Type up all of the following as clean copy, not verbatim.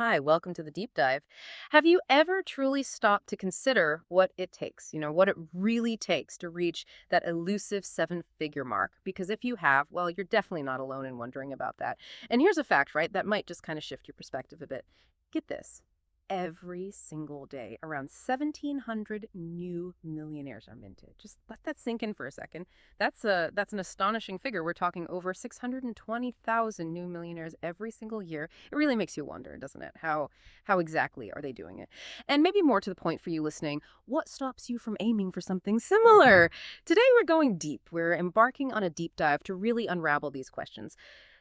Hi, welcome to the deep dive. Have you ever truly stopped to consider what it takes, what it really takes to reach that elusive seven-figure mark? Because if you have, well, you're definitely not alone in wondering about that. And here's a fact, right? That might just kind of shift your perspective a bit. Get this. Every single day, around 1,700 new millionaires are minted. Just let that sink in for a second. That's an astonishing figure. We're talking over 620,000 new millionaires every single year. It really makes you wonder, doesn't it? How exactly are they doing it? And maybe more to the point for you listening, what stops you from aiming for something similar? Today we're going deep. We're embarking on a deep dive to really unravel these questions.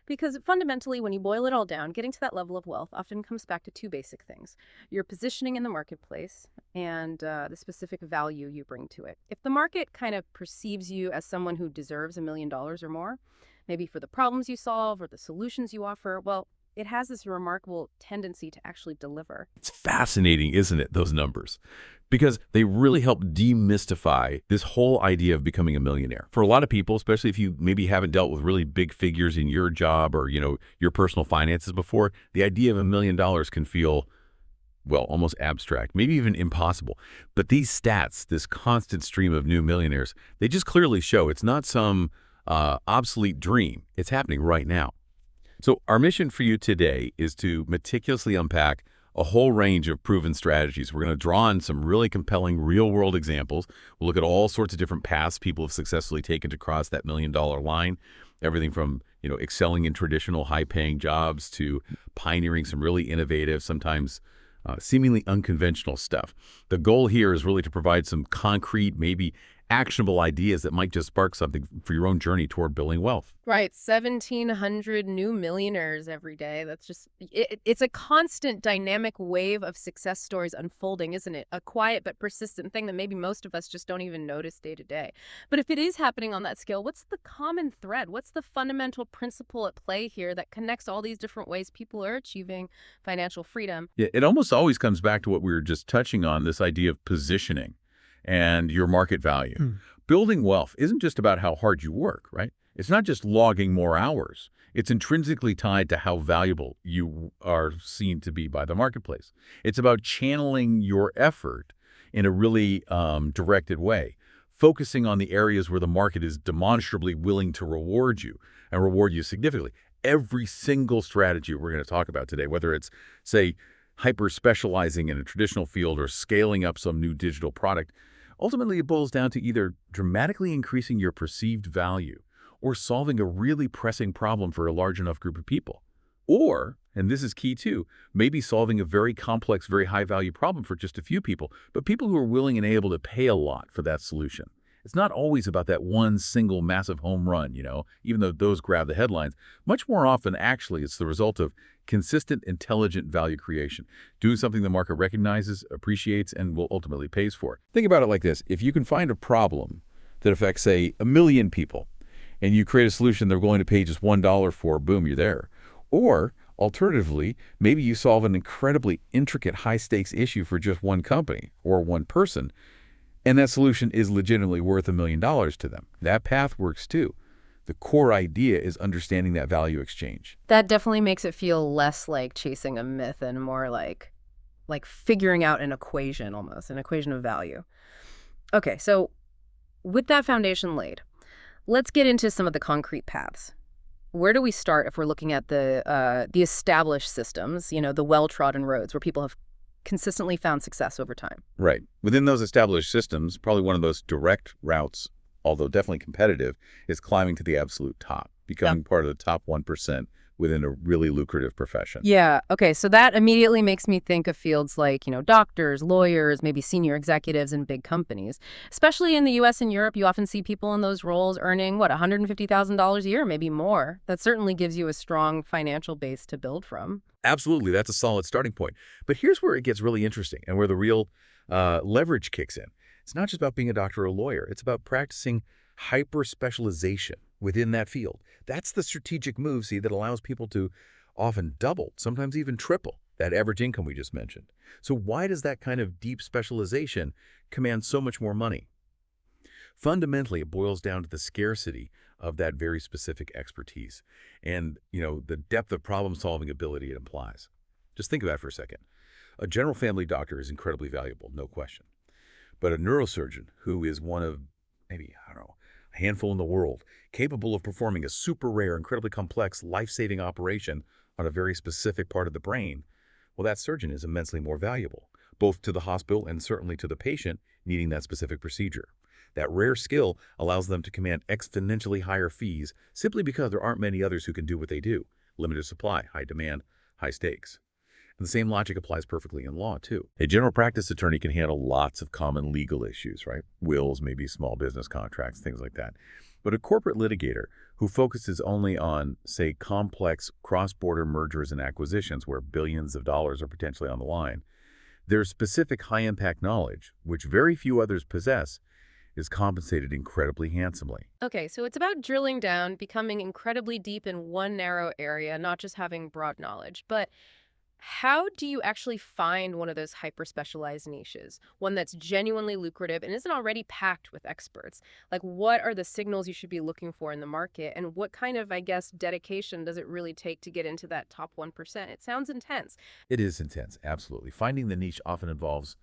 Because fundamentally, when you boil it all down, getting to that level of wealth often comes back to two basic things: your positioning in the marketplace and the specific value you bring to it. If the market kind of perceives you as someone who deserves $1 million or more, maybe for the problems you solve or the solutions you offer, well, it has this remarkable tendency to actually deliver. It's fascinating, isn't it, those numbers? Because they really help demystify this whole idea of becoming a millionaire. For a lot of people, especially if you maybe haven't dealt with really big figures in your job or, your personal finances before, the idea of $1 million can feel, well, almost abstract, maybe even impossible. But these stats, this constant stream of new millionaires, they just clearly show it's not some obsolete dream. It's happening right now. So our mission for you today is to meticulously unpack a whole range of proven strategies. We're going to draw on some really compelling real-world examples. We'll look at all sorts of different paths people have successfully taken to cross that million-dollar line, everything from excelling in traditional high-paying jobs to pioneering some really innovative, sometimes seemingly unconventional stuff. The goal here is really to provide some concrete, maybe actionable ideas that might just spark something for your own journey toward building wealth. Right, 1,700 new millionaires every day. That's just, it's a constant dynamic wave of success stories unfolding, isn't it? A quiet but persistent thing that maybe most of us just don't even notice day to day. But if it is happening on that scale, what's the common thread? What's the fundamental principle at play here that connects all these different ways people are achieving financial freedom? Yeah, it almost always comes back to what we were just touching on, this idea of positioning and your market value. Building wealth isn't just about how hard you work, right? It's not just logging more hours. It's intrinsically tied to how valuable you are seen to be by the marketplace. It's about channeling your effort in a really directed way, focusing on the areas where the market is demonstrably willing to reward you and reward you significantly. Every single strategy we're going to talk about today, whether it's, say, hyper-specializing in a traditional field or scaling up some new digital product, ultimately it boils down to either dramatically increasing your perceived value or solving a really pressing problem for a large enough group of people. Or, and this is key too, maybe solving a very complex, very high-value problem for just a few people, but people who are willing and able to pay a lot for that solution. It's not always about that one single massive home run, even though those grab the headlines. Much more often, actually, it's the result of consistent, intelligent value creation, doing something the market recognizes, appreciates, and will ultimately pays for. Think about it like this. If you can find a problem that affects, say, 1 million people, and you create a solution they're willing to pay just $1 for, boom, you're there. Or, alternatively, maybe you solve an incredibly intricate, high-stakes issue for just one company or one person, and that solution is legitimately worth $1 million to them. That path works too. The core idea is understanding that value exchange. That definitely makes it feel less like chasing a myth and more like figuring out an equation, almost an equation of value. Okay, so with that foundation laid, let's get into some of the concrete paths. Where do we start if we're looking at the established systems, the well-trodden roads where people have consistently found success over time? Right. Within those established systems, probably one of those direct routes, although definitely competitive, is climbing to the absolute top, becoming part of the top 1% within a really lucrative profession. Yeah. Okay. So that immediately makes me think of fields like, doctors, lawyers, maybe senior executives in big companies. Especially in the US and Europe, you often see people in those roles earning, $150,000 a year, maybe more. That certainly gives you a strong financial base to build from. Absolutely. That's a solid starting point. But here's where it gets really interesting and where the real leverage kicks in. It's not just about being a doctor or a lawyer. It's about practicing hyper-specialization within that field. That's the strategic move, see, that allows people to often double, sometimes even triple, that average income we just mentioned. So why does that kind of deep specialization command so much more money? Fundamentally, it boils down to the scarcity of that very specific expertise and, the depth of problem-solving ability it implies. Just think about it for a second. A general family doctor is incredibly valuable, no question. But a neurosurgeon who is one of maybe, I don't know, a handful in the world, capable of performing a super rare, incredibly complex, life-saving operation on a very specific part of the brain, well, that surgeon is immensely more valuable, both to the hospital and certainly to the patient needing that specific procedure. That rare skill allows them to command exponentially higher fees simply because there aren't many others who can do what they do. Limited supply, high demand, high stakes. And the same logic applies perfectly in law, too. A general practice attorney can handle lots of common legal issues, right? Wills, maybe small business contracts, things like that. But a corporate litigator who focuses only on, say, complex cross-border mergers and acquisitions where billions of dollars are potentially on the line, their specific high-impact knowledge, which very few others possess, is compensated incredibly handsomely. Okay, so it's about drilling down, becoming incredibly deep in one narrow area, not just having broad knowledge. But how do you actually find one of those hyper-specialized niches, one that's genuinely lucrative and isn't already packed with experts? Like, what are the signals you should be looking for in the market, and what kind of, I guess, dedication does it really take to get into that top 1%? It sounds intense. It is intense, absolutely. Finding the niche often involves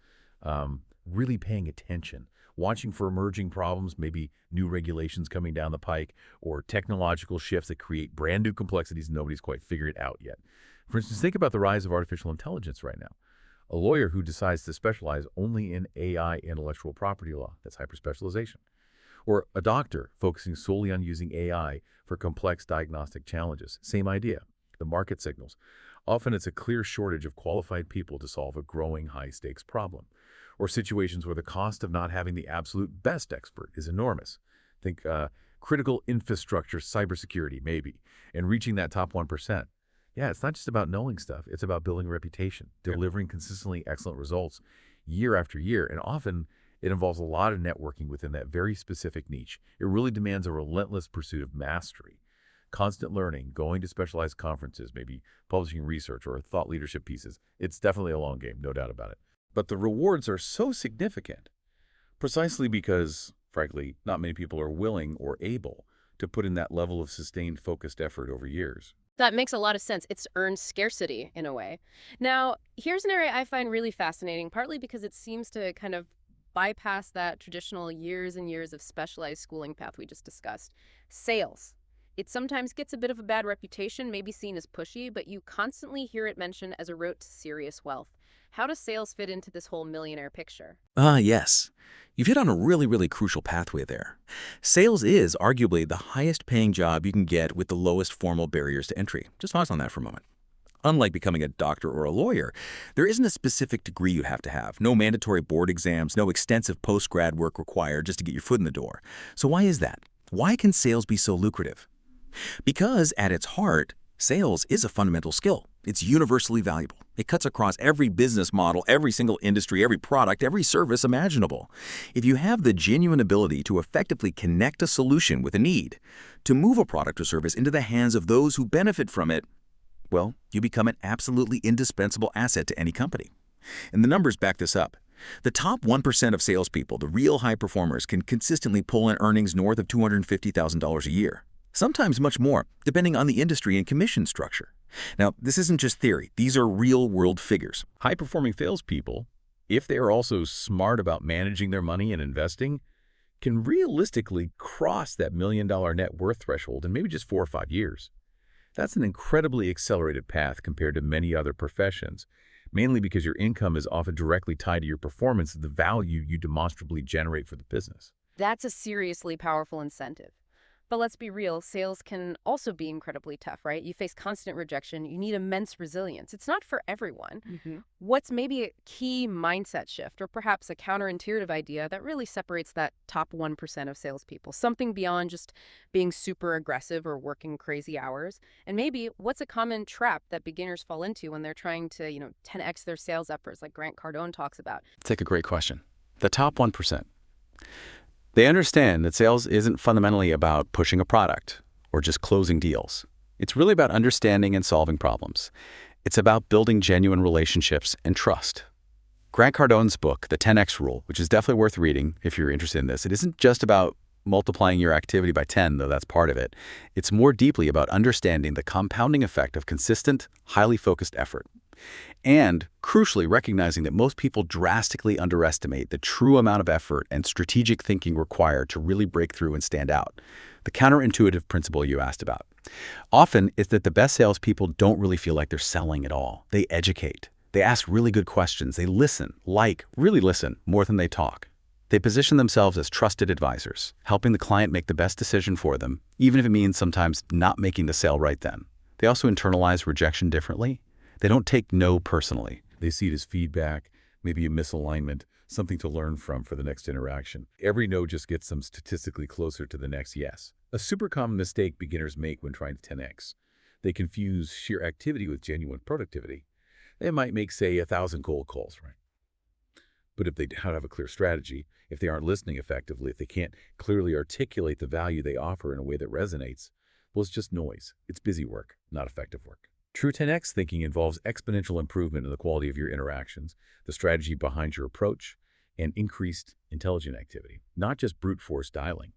really paying attention, watching for emerging problems, maybe new regulations coming down the pike, or technological shifts that create brand new complexities nobody's quite figured out yet. For instance, think about the rise of artificial intelligence right now. A lawyer who decides to specialize only in AI intellectual property law, that's hyperspecialization. Or a doctor focusing solely on using AI for complex diagnostic challenges. Same idea, the market signals. Often it's a clear shortage of qualified people to solve a growing high-stakes problem. Or situations where the cost of not having the absolute best expert is enormous. Think critical infrastructure, cybersecurity, maybe, and reaching that top 1%. Yeah, it's not just about knowing stuff. It's about building a reputation, delivering consistently excellent results year after year. And often it involves a lot of networking within that very specific niche. It really demands a relentless pursuit of mastery, constant learning, going to specialized conferences, maybe publishing research or thought leadership pieces. It's definitely a long game, no doubt about it. But the rewards are so significant precisely because, frankly, not many people are willing or able to put in that level of sustained, focused effort over years. That makes a lot of sense. It's earned scarcity in a way. Now, here's an area I find really fascinating, partly because it seems to kind of bypass that traditional years and years of specialized schooling path we just discussed. Sales. It sometimes gets a bit of a bad reputation, maybe seen as pushy, but you constantly hear it mentioned as a route to serious wealth. How does sales fit into this whole millionaire picture? Yes. You've hit on a really crucial pathway there. Sales is arguably the highest paying job you can get with the lowest formal barriers to entry. Just pause on that for a moment. Unlike becoming a doctor or a lawyer, there isn't a specific degree you have to have. No mandatory board exams, no extensive post-grad work required just to get your foot in the door. So why is that? Why can sales be so lucrative? Because at its heart, sales is a fundamental skill. It's universally valuable. It cuts across every business model, every single industry, every product, every service imaginable. If you have the genuine ability to effectively connect a solution with a need, to move a product or service into the hands of those who benefit from it, well, you become an absolutely indispensable asset to any company. And the numbers back this up. The top 1% of salespeople, the real high performers, can consistently pull in earnings north of $250,000 a year. Sometimes much more, depending on the industry and commission structure. Now, this isn't just theory. These are real-world figures. High-performing salespeople, if they are also smart about managing their money and investing, can realistically cross that $1 million net worth threshold in maybe just 4 or 5 years. That's an incredibly accelerated path compared to many other professions, mainly because your income is often directly tied to your performance and the value you demonstrably generate for the business. That's a seriously powerful incentive. But let's be real, sales can also be incredibly tough, right? You face constant rejection. You need immense resilience. It's not for everyone. What's maybe a key mindset shift or perhaps a counterintuitive idea that really separates that top 1% of salespeople? Something beyond just being super aggressive or working crazy hours. And maybe what's a common trap that beginners fall into when they're trying to, 10x their sales efforts like Grant Cardone talks about? Take a great question. The top 1%. They understand that sales isn't fundamentally about pushing a product or just closing deals. It's really about understanding and solving problems. It's about building genuine relationships and trust. Grant Cardone's book, The 10X Rule, which is definitely worth reading if you're interested in this, it isn't just about multiplying your activity by 10, though that's part of it. It's more deeply about understanding the compounding effect of consistent, highly focused effort. And, crucially, recognizing that most people drastically underestimate the true amount of effort and strategic thinking required to really break through and stand out. The counterintuitive principle you asked about. Often, it's that the best salespeople don't really feel like they're selling at all. They educate. They ask really good questions. They listen, really listen, more than they talk. They position themselves as trusted advisors, helping the client make the best decision for them, even if it means sometimes not making the sale right then. They also internalize rejection differently. They don't take no personally. They see it as feedback, maybe a misalignment, something to learn from for the next interaction. Every no just gets them statistically closer to the next yes. A super common mistake beginners make when trying to 10x. They confuse sheer activity with genuine productivity. They might make, say, 1,000 cold calls, right? But if they don't have a clear strategy, if they aren't listening effectively, if they can't clearly articulate the value they offer in a way that resonates, well, it's just noise. It's busy work, not effective work. True 10x thinking involves exponential improvement in the quality of your interactions, the strategy behind your approach, and increased intelligent activity, not just brute force dialing.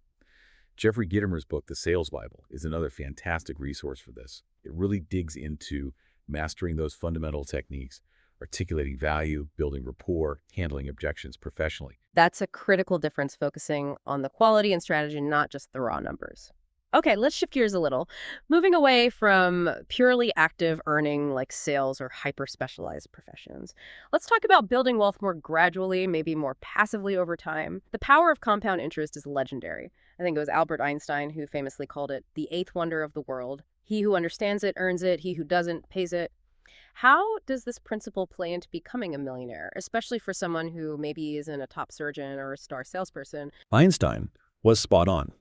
Jeffrey Gitomer's book, The Sales Bible, is another fantastic resource for this. It really digs into mastering those fundamental techniques, articulating value, building rapport, handling objections professionally. That's a critical difference, focusing on the quality and strategy, not just the raw numbers. Okay, let's shift gears a little. Moving away from purely active earning like sales or hyper-specialized professions. Let's talk about building wealth more gradually, maybe more passively over time. The power of compound interest is legendary. I think it was Albert Einstein who famously called it the eighth wonder of the world. He who understands it earns it, he who doesn't pays it. How does this principle play into becoming a millionaire, especially for someone who maybe isn't a top surgeon or a star salesperson? Einstein was spot on.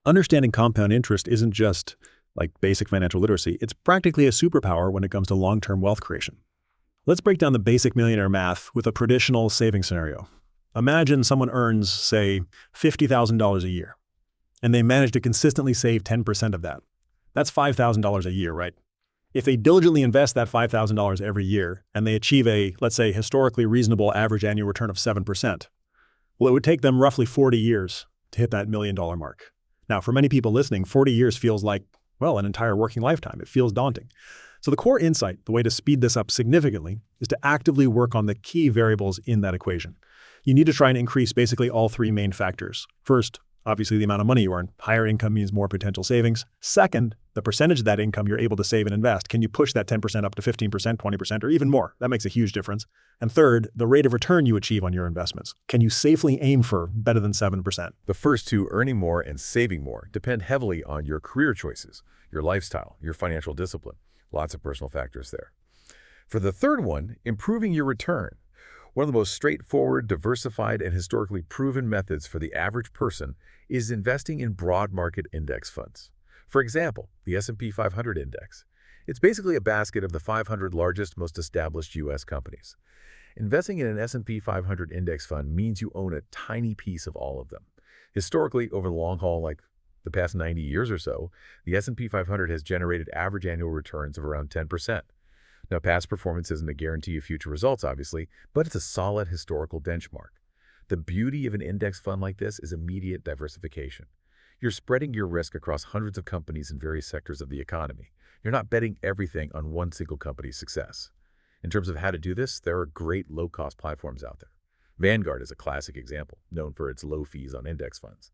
Understanding compound interest isn't just like basic financial literacy. It's practically a superpower when it comes to long-term wealth creation. Let's break down the basic millionaire math with a traditional saving scenario. Imagine someone earns, say, $50,000 a year, and they manage to consistently save 10% of that. That's $5,000 a year, right? If they diligently invest that $5,000 every year and they achieve a, let's say, historically reasonable average annual return of 7%, well, it would take them roughly 40 years to hit that $1 million mark. Now, for many people listening, 40 years feels like, well, an entire working lifetime. It feels daunting. So the core insight, the way to speed this up significantly, is to actively work on the key variables in that equation. You need to try and increase basically all three main factors. First, obviously the amount of money you earn. Higher income means more potential savings. Second, the percentage of that income you're able to save and invest. Can you push that 10% up to 15%, 20%, or even more? That makes a huge difference. And third, the rate of return you achieve on your investments. Can you safely aim for better than 7%? The first two, earning more and saving more, depend heavily on your career choices, your lifestyle, your financial discipline. Lots of personal factors there. For the third one, improving your return. One of the most straightforward, diversified, and historically proven methods for the average person is investing in broad market index funds. For example, the S&P 500 index. It's basically a basket of the 500 largest, most established U.S. companies. Investing in an S&P 500 index fund means you own a tiny piece of all of them. Historically, over the long haul, like the past 90 years or so, the S&P 500 has generated average annual returns of around 10%. Now, past performance isn't a guarantee of future results, obviously, but it's a solid historical benchmark. The beauty of an index fund like this is immediate diversification. You're spreading your risk across hundreds of companies in various sectors of the economy. You're not betting everything on one single company's success. In terms of how to do this, there are great low-cost platforms out there. Vanguard is a classic example, known for its low fees on index funds.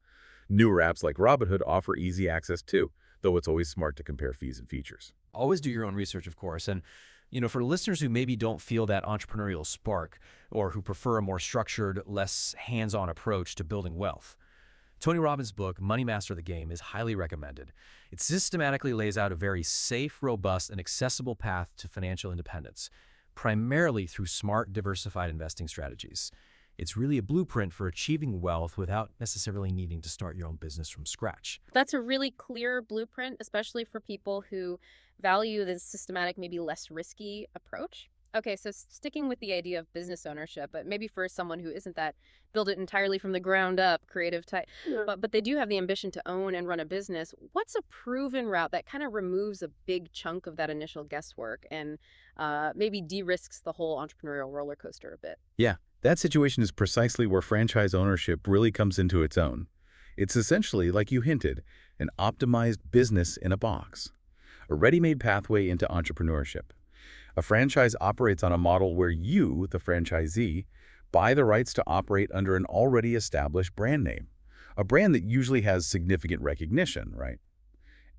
Newer apps like Robinhood offer easy access too, though it's always smart to compare fees and features. Always do your own research, of course. And, for listeners who maybe don't feel that entrepreneurial spark or who prefer a more structured, less hands-on approach to building wealth, Tony Robbins' book, Money Master the Game, is highly recommended. It systematically lays out a very safe, robust, and accessible path to financial independence, primarily through smart, diversified investing strategies. It's really a blueprint for achieving wealth without necessarily needing to start your own business from scratch. That's a really clear blueprint, especially for people who value the systematic, maybe less risky approach. Okay, so sticking with the idea of business ownership, but maybe for someone who isn't that build it entirely from the ground up, creative type, but they do have the ambition to own and run a business, what's a proven route that kind of removes a big chunk of that initial guesswork and maybe de-risks the whole entrepreneurial roller coaster a bit? Yeah, that situation is precisely where franchise ownership really comes into its own. It's essentially, like you hinted, an optimized business in a box, a ready-made pathway into entrepreneurship. A franchise operates on a model where you, the franchisee, buy the rights to operate under an already established brand name, a brand that usually has significant recognition, right?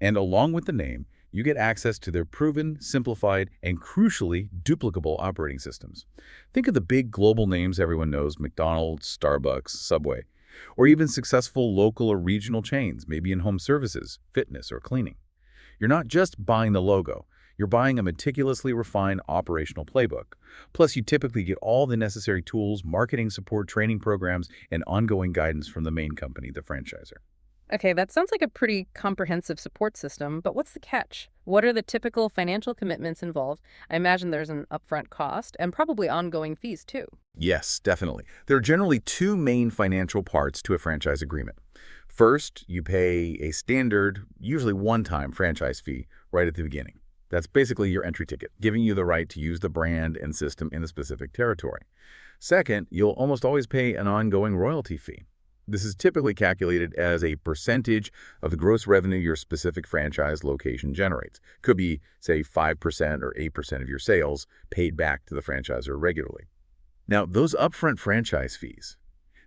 And along with the name, you get access to their proven, simplified, and crucially duplicable operating systems. Think of the big global names everyone knows: McDonald's, Starbucks, Subway, or even successful local or regional chains, maybe in home services, fitness, or cleaning. You're not just buying the logo, you're buying a meticulously refined operational playbook. Plus, you typically get all the necessary tools, marketing support, training programs, and ongoing guidance from the main company, the franchisor. Okay, that sounds like a pretty comprehensive support system, but what's the catch? What are the typical financial commitments involved? I imagine there's an upfront cost and probably ongoing fees too. Yes, definitely. There are generally two main financial parts to a franchise agreement. First, you pay a standard, usually one-time franchise fee right at the beginning. That's basically your entry ticket, giving you the right to use the brand and system in a specific territory. Second, you'll almost always pay an ongoing royalty fee. This is typically calculated as a percentage of the gross revenue your specific franchise location generates. Could be, say, 5% or 8% of your sales paid back to the franchisor regularly. Now, those upfront franchise fees,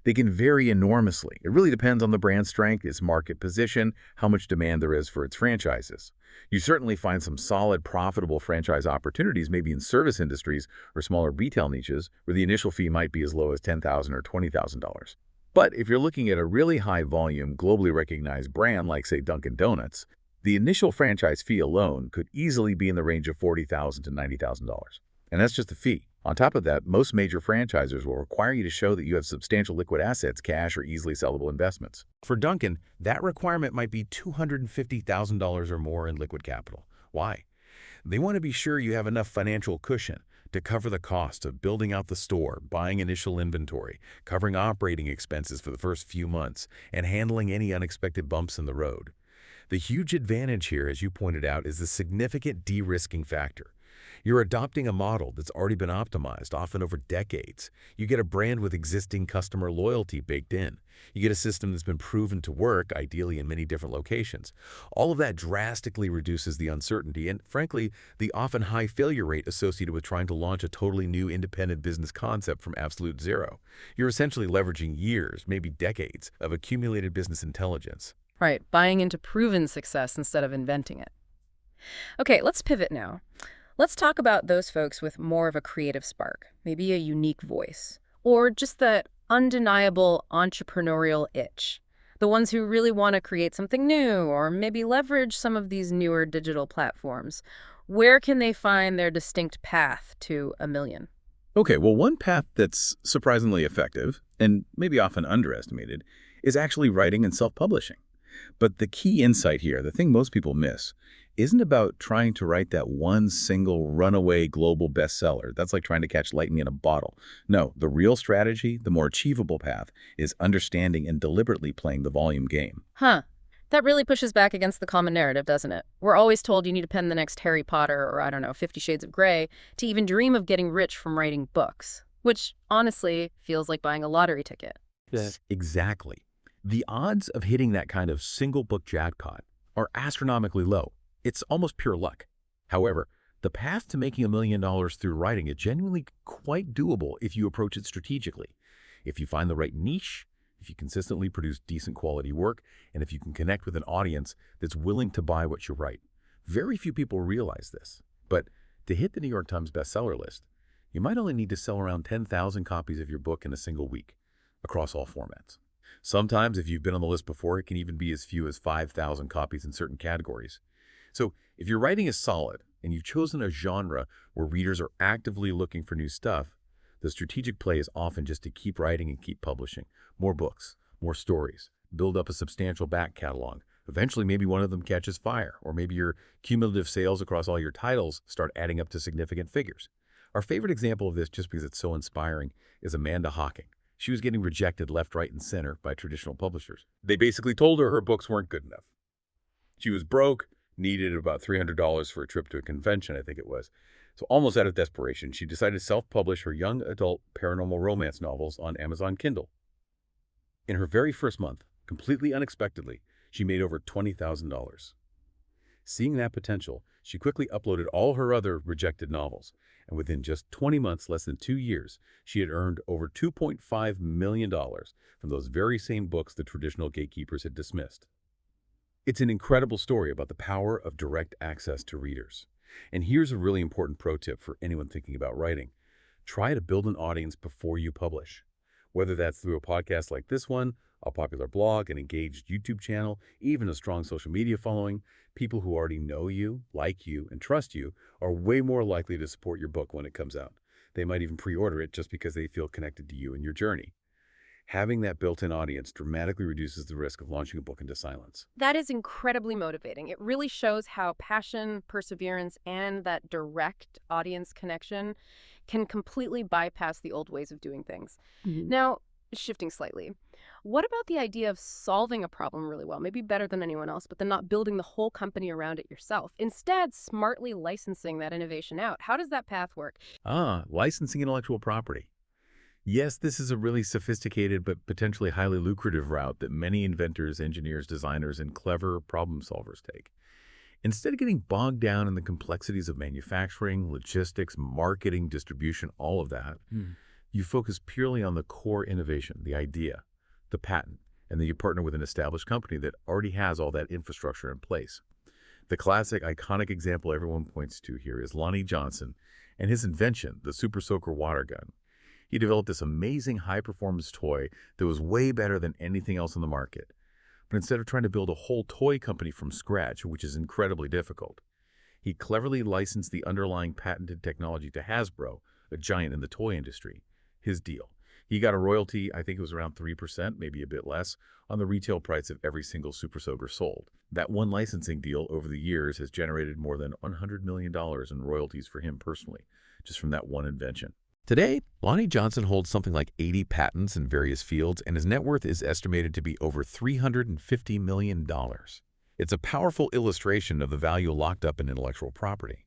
they can vary enormously. It really depends on the brand strength, its market position, how much demand there is for its franchises. You certainly find some solid, profitable franchise opportunities, maybe in service industries or smaller retail niches, where the initial fee might be as low as $10,000 or $20,000. But if you're looking at a really high-volume, globally recognized brand like, say, Dunkin' Donuts, the initial franchise fee alone could easily be in the range of $40,000 to $90,000. And that's just the fee. On top of that, most major franchisors will require you to show that you have substantial liquid assets, cash, or easily sellable investments. For Dunkin', that requirement might be $250,000 or more in liquid capital. Why? They want to be sure you have enough financial cushion to cover the cost of building out the store, buying initial inventory, covering operating expenses for the first few months, and handling any unexpected bumps in the road. The huge advantage here, as you pointed out, is the significant de-risking factor. You're adopting a model that's already been optimized, often over decades. You get a brand with existing customer loyalty baked in. You get a system that's been proven to work, ideally in many different locations. All of that drastically reduces the uncertainty and, frankly, the often high failure rate associated with trying to launch a totally new independent business concept from absolute zero. You're essentially leveraging years, maybe decades, of accumulated business intelligence. Right, buying into proven success instead of inventing it. Okay, let's pivot now. Let's talk about those folks with more of a creative spark, maybe a unique voice, or just that undeniable entrepreneurial itch. The ones who really want to create something new or maybe leverage some of these newer digital platforms. Where can they find their distinct path to a million? Okay, well, one path that's surprisingly effective, and maybe often underestimated, is actually writing and self-publishing. But the key insight here, the thing most people miss, isn't about trying to write that one single runaway global bestseller. That's like trying to catch lightning in a bottle. No, the real strategy, the more achievable path, is understanding and deliberately playing the volume game. Huh. That really pushes back against the common narrative, doesn't it? We're always told you need to pen the next Harry Potter or, I don't know, 50 Shades of Grey to even dream of getting rich from writing books, which honestly feels like buying a lottery ticket. Exactly. The odds of hitting that kind of single book jackpot are astronomically low. It's almost pure luck. However, the path to making $1 million through writing is genuinely quite doable if you approach it strategically. If you find the right niche, if you consistently produce decent quality work, and if you can connect with an audience that's willing to buy what you write. Very few people realize this, but to hit the New York Times bestseller list, you might only need to sell around 10,000 copies of your book in a single week, across all formats. Sometimes, if you've been on the list before, it can even be as few as 5,000 copies in certain categories. So if your writing is solid and you've chosen a genre where readers are actively looking for new stuff, the strategic play is often just to keep writing and keep publishing. More books, more stories, build up a substantial back catalog. Eventually, maybe one of them catches fire, or maybe your cumulative sales across all your titles start adding up to significant figures. Our favorite example of this, just because it's so inspiring, is Amanda Hocking. She was getting rejected left, right, and center by traditional publishers. They basically told her books weren't good enough. She was broke, needed about $300 for a trip to a convention, I think it was. So almost out of desperation, she decided to self-publish her young adult paranormal romance novels on Amazon Kindle. In her very first month, completely unexpectedly, she made over $20,000. Seeing that potential, she quickly uploaded all her other rejected novels, and within just 20 months, less than 2 years, she had earned over $2.5 million from those very same books the traditional gatekeepers had dismissed. It's an incredible story about the power of direct access to readers. And here's a really important pro tip for anyone thinking about writing. Try to build an audience before you publish. Whether that's through a podcast like this one, a popular blog, an engaged YouTube channel, even a strong social media following, people who already know you, like you, and trust you are way more likely to support your book when it comes out. They might even pre-order it just because they feel connected to you and your journey. Having that built-in audience dramatically reduces the risk of launching a book into silence. That is incredibly motivating. It really shows how passion, perseverance, and that direct audience connection can completely bypass the old ways of doing things. Now, shifting slightly, what about the idea of solving a problem really well, maybe better than anyone else, but then not building the whole company around it yourself? Instead, smartly licensing that innovation out. How does that path work? Licensing intellectual property. Yes, this is a really sophisticated but potentially highly lucrative route that many inventors, engineers, designers, and clever problem solvers take. Instead of getting bogged down in the complexities of manufacturing, logistics, marketing, distribution, all of that, you focus purely on the core innovation, the idea, the patent, and then you partner with an established company that already has all that infrastructure in place. The classic, iconic example everyone points to here is Lonnie Johnson and his invention, the Super Soaker water gun. He developed this amazing high-performance toy that was way better than anything else on the market. But instead of trying to build a whole toy company from scratch, which is incredibly difficult, he cleverly licensed the underlying patented technology to Hasbro, a giant in the toy industry. His deal. He got a royalty, I think it was around 3%, maybe a bit less, on the retail price of every single Super Soaker sold. That one licensing deal over the years has generated more than $100 million in royalties for him personally, just from that one invention. Today, Lonnie Johnson holds something like 80 patents in various fields, and his net worth is estimated to be over $350 million. It's a powerful illustration of the value locked up in intellectual property.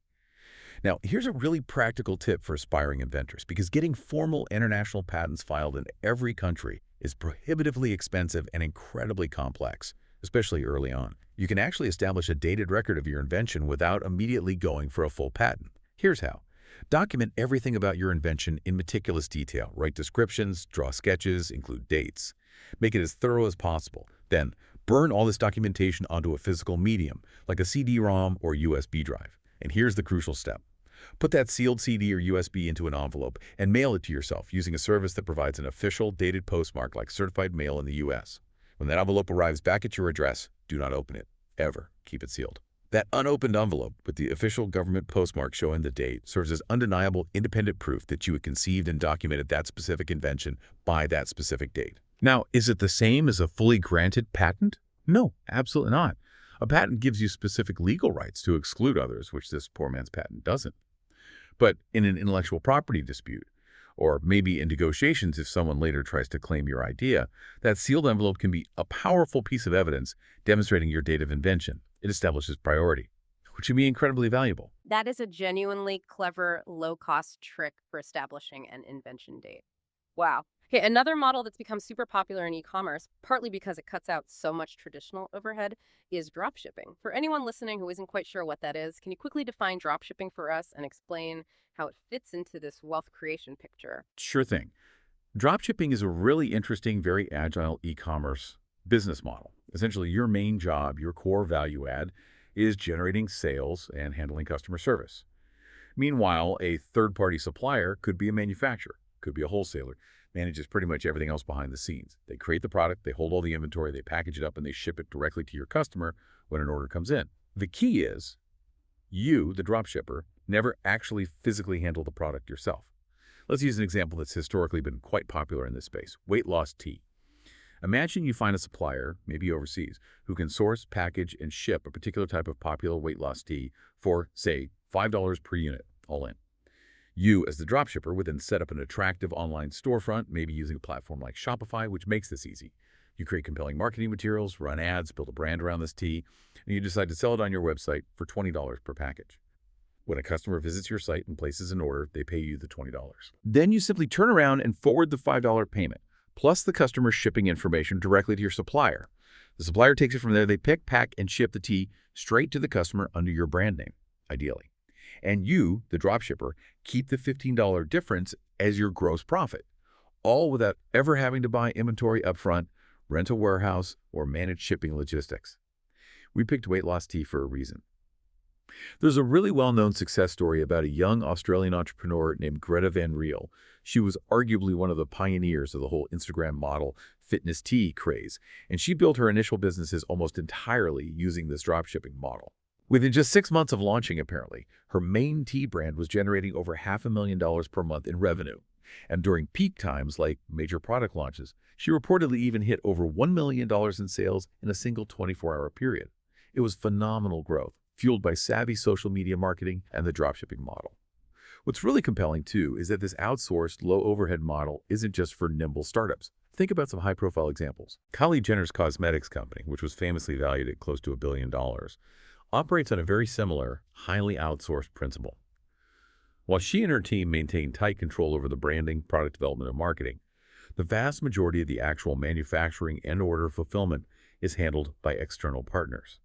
Now, here's a really practical tip for aspiring inventors, because getting formal international patents filed in every country is prohibitively expensive and incredibly complex, especially early on. You can actually establish a dated record of your invention without immediately going for a full patent. Here's how. Document everything about your invention in meticulous detail. Write descriptions, draw sketches, include dates. Make it as thorough as possible. Then, burn all this documentation onto a physical medium, like a CD-ROM or USB drive. And here's the crucial step. Put that sealed CD or USB into an envelope and mail it to yourself using a service that provides an official dated postmark like certified mail in the U.S. When that envelope arrives back at your address, do not open it. Ever. Keep it sealed. That unopened envelope with the official government postmark showing the date serves as undeniable independent proof that you had conceived and documented that specific invention by that specific date. Now, is it the same as a fully granted patent? No, absolutely not. A patent gives you specific legal rights to exclude others, which this poor man's patent doesn't. But in an intellectual property dispute, or maybe in negotiations if someone later tries to claim your idea, that sealed envelope can be a powerful piece of evidence demonstrating your date of invention. It establishes priority, which can be incredibly valuable. That is a genuinely clever, low-cost trick for establishing an invention date. Wow. Okay, another model that's become super popular in e-commerce, partly because it cuts out so much traditional overhead, is dropshipping. For anyone listening who isn't quite sure what that is, can you quickly define dropshipping for us and explain how it fits into this wealth creation picture? Sure thing. Dropshipping is a really interesting, very agile e-commerce business model. Essentially, your main job, your core value add, is generating sales and handling customer service. Meanwhile, a third-party supplier could be a manufacturer, could be a wholesaler, manages pretty much everything else behind the scenes. They create the product, they hold all the inventory, they package it up, and they ship it directly to your customer when an order comes in. The key is you, the dropshipper, never actually physically handle the product yourself. Let's use an example that's historically been quite popular in this space, weight loss tea. Imagine you find a supplier, maybe overseas, who can source, package, and ship a particular type of popular weight loss tea for, say, $5 per unit, all in. You, as the dropshipper, would then set up an attractive online storefront, maybe using a platform like Shopify, which makes this easy. You create compelling marketing materials, run ads, build a brand around this tea, and you decide to sell it on your website for $20 per package. When a customer visits your site and places an order, they pay you the $20. Then you simply turn around and forward the $5 payment, plus the customer's shipping information directly to your supplier. The supplier takes it from there. They pick, pack, and ship the tea straight to the customer under your brand name, ideally. And you, the dropshipper, keep the $15 difference as your gross profit, all without ever having to buy inventory upfront, rent a warehouse, or manage shipping logistics. We picked weight loss tea for a reason. There's a really well-known success story about a young Australian entrepreneur named Greta Van Riel. She was arguably one of the pioneers of the whole Instagram model fitness tea craze, and she built her initial businesses almost entirely using this dropshipping model. Within just 6 months of launching, apparently, her main tea brand was generating over $500,000 per month in revenue. And during peak times, like major product launches, she reportedly even hit over $1 million in sales in a single 24-hour period. It was phenomenal growth, fueled by savvy social media marketing and the dropshipping model. What's really compelling, too, is that this outsourced, low-overhead model isn't just for nimble startups. Think about some high-profile examples. Kylie Jenner's cosmetics company, which was famously valued at close to $1 billion, operates on a very similar, highly outsourced principle. While she and her team maintain tight control over the branding, product development, and marketing, the vast majority of the actual manufacturing and order fulfillment is handled by external partners.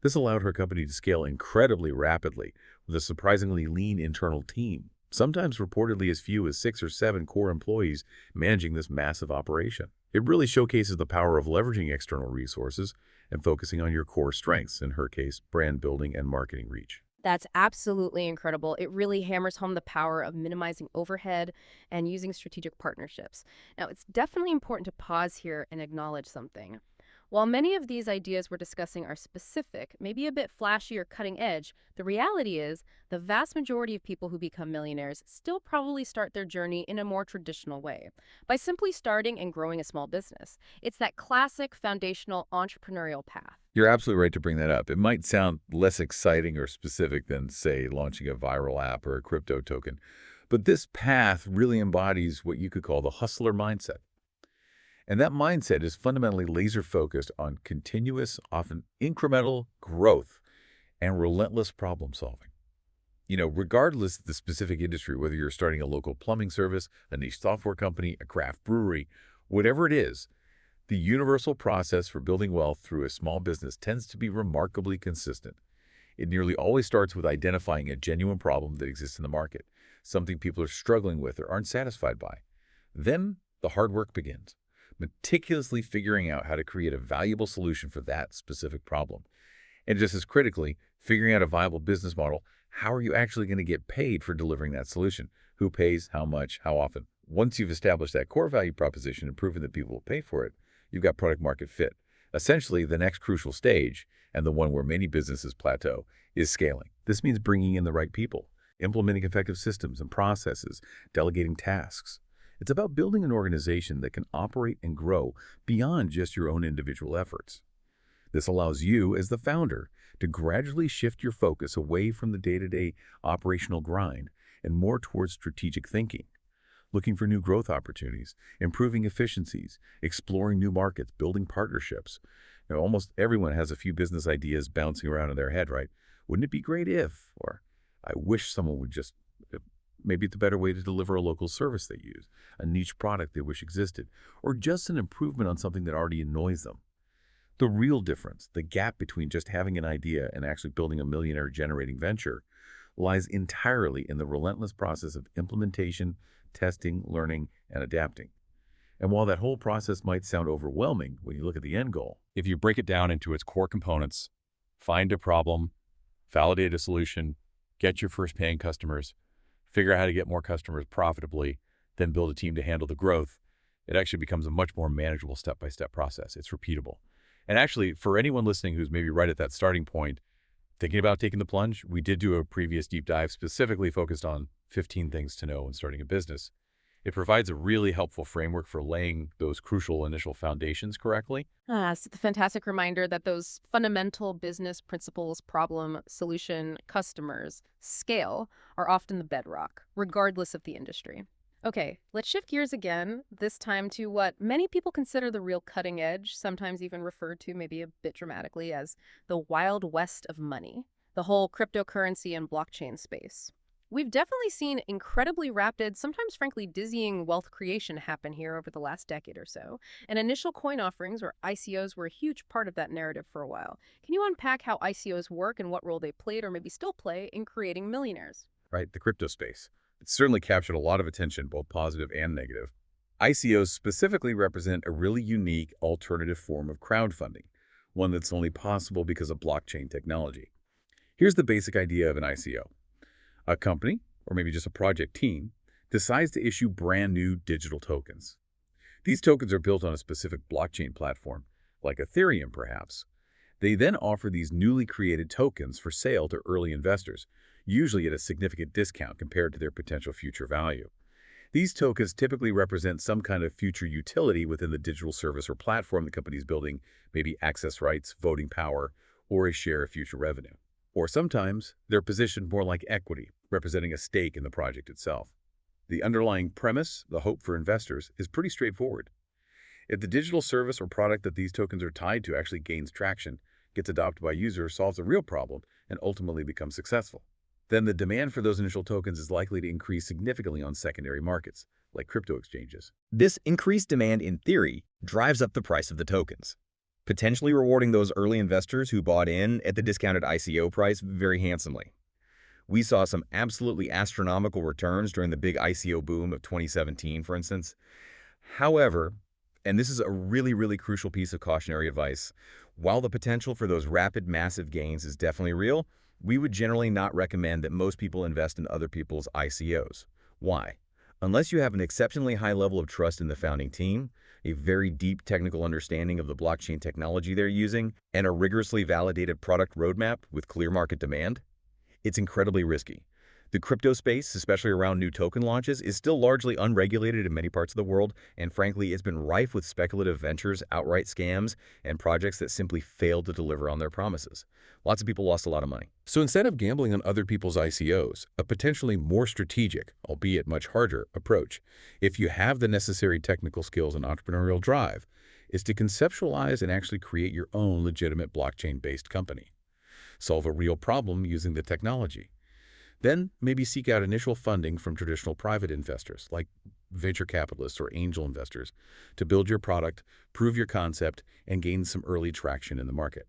This allowed her company to scale incredibly rapidly with a surprisingly lean internal team, sometimes reportedly as few as 6 or 7 core employees managing this massive operation. It really showcases the power of leveraging external resources and focusing on your core strengths, in her case, brand building and marketing reach. That's absolutely incredible. It really hammers home the power of minimizing overhead and using strategic partnerships. Now, it's definitely important to pause here and acknowledge something. While many of these ideas we're discussing are specific, maybe a bit flashy or cutting edge, the reality is the vast majority of people who become millionaires still probably start their journey in a more traditional way, by simply starting and growing a small business. It's that classic foundational entrepreneurial path. You're absolutely right to bring that up. It might sound less exciting or specific than, say, launching a viral app or a crypto token, but this path really embodies what you could call the hustler mindset. And that mindset is fundamentally laser-focused on continuous, often incremental growth and relentless problem solving. Regardless of the specific industry, whether you're starting a local plumbing service, a niche software company, a craft brewery, whatever it is, the universal process for building wealth through a small business tends to be remarkably consistent. It nearly always starts with identifying a genuine problem that exists in the market, something people are struggling with or aren't satisfied by. Then the hard work begins, meticulously figuring out how to create a valuable solution for that specific problem. And just as critically, figuring out a viable business model. How are you actually going to get paid for delivering that solution? Who pays, how much, how often? Once you've established that core value proposition and proven that people will pay for it, you've got product market fit. Essentially, the next crucial stage, and the one where many businesses plateau, is scaling. This means bringing in the right people, implementing effective systems and processes, delegating tasks. It's about building an organization that can operate and grow beyond just your own individual efforts. This allows you, as the founder, to gradually shift your focus away from the day-to-day operational grind and more towards strategic thinking, looking for new growth opportunities, improving efficiencies, exploring new markets, building partnerships. Almost everyone has a few business ideas bouncing around in their head, right? Wouldn't it be great if, or I wish someone would just, maybe it's a better way to deliver a local service they use, a niche product they wish existed, or just an improvement on something that already annoys them. The real difference, the gap between just having an idea and actually building a millionaire-generating venture, lies entirely in the relentless process of implementation, testing, learning, and adapting. And while that whole process might sound overwhelming when you look at the end goal, if you break it down into its core components, find a problem, validate a solution, get your first paying customers, figure out how to get more customers profitably, then build a team to handle the growth, it actually becomes a much more manageable step-by-step process. It's repeatable. And actually, for anyone listening who's maybe right at that starting point, thinking about taking the plunge, we did do a previous deep dive specifically focused on 15 things to know when starting a business. It provides a really helpful framework for laying those crucial initial foundations correctly. It's a fantastic reminder that those fundamental business principles, problem, solution, customers, scale are often the bedrock, regardless of the industry. Okay, let's shift gears again, this time to what many people consider the real cutting edge, sometimes even referred to maybe a bit dramatically as the wild west of money, the whole cryptocurrency and blockchain space. We've definitely seen incredibly rapid, sometimes frankly dizzying wealth creation happen here over the last decade or so. And initial coin offerings, or ICOs, were a huge part of that narrative for a while. Can you unpack how ICOs work and what role they played or maybe still play in creating millionaires? Right? The crypto space. It's certainly captured a lot of attention, both positive and negative. ICOs specifically represent a really unique alternative form of crowdfunding, one that's only possible because of blockchain technology. Here's the basic idea of an ICO. A company, or maybe just a project team, decides to issue brand new digital tokens. These tokens are built on a specific blockchain platform, like Ethereum perhaps. They then offer these newly created tokens for sale to early investors, usually at a significant discount compared to their potential future value. These tokens typically represent some kind of future utility within the digital service or platform the company is building, maybe access rights, voting power, or a share of future revenue. Or sometimes they're positioned more like equity, representing a stake in the project itself. The underlying premise, the hope for investors, is pretty straightforward. If the digital service or product that these tokens are tied to actually gains traction, gets adopted by users, solves a real problem, and ultimately becomes successful, then the demand for those initial tokens is likely to increase significantly on secondary markets, like crypto exchanges. This increased demand, in theory, drives up the price of the tokens, potentially rewarding those early investors who bought in at the discounted ICO price very handsomely. We saw some absolutely astronomical returns during the big ICO boom of 2017, for instance. However, and this is a really crucial piece of cautionary advice, while the potential for those rapid, massive gains is definitely real, we would generally not recommend that most people invest in other people's ICOs. Why? Unless you have an exceptionally high level of trust in the founding team, a very deep technical understanding of the blockchain technology they're using, and a rigorously validated product roadmap with clear market demand, it's incredibly risky. The crypto space, especially around new token launches, is still largely unregulated in many parts of the world, and frankly, it's been rife with speculative ventures, outright scams, and projects that simply failed to deliver on their promises. Lots of people lost a lot of money. So instead of gambling on other people's ICOs, a potentially more strategic, albeit much harder, approach, if you have the necessary technical skills and entrepreneurial drive, is to conceptualize and actually create your own legitimate blockchain-based company. Solve a real problem using the technology. Then maybe seek out initial funding from traditional private investors like venture capitalists or angel investors to build your product, prove your concept, and gain some early traction in the market.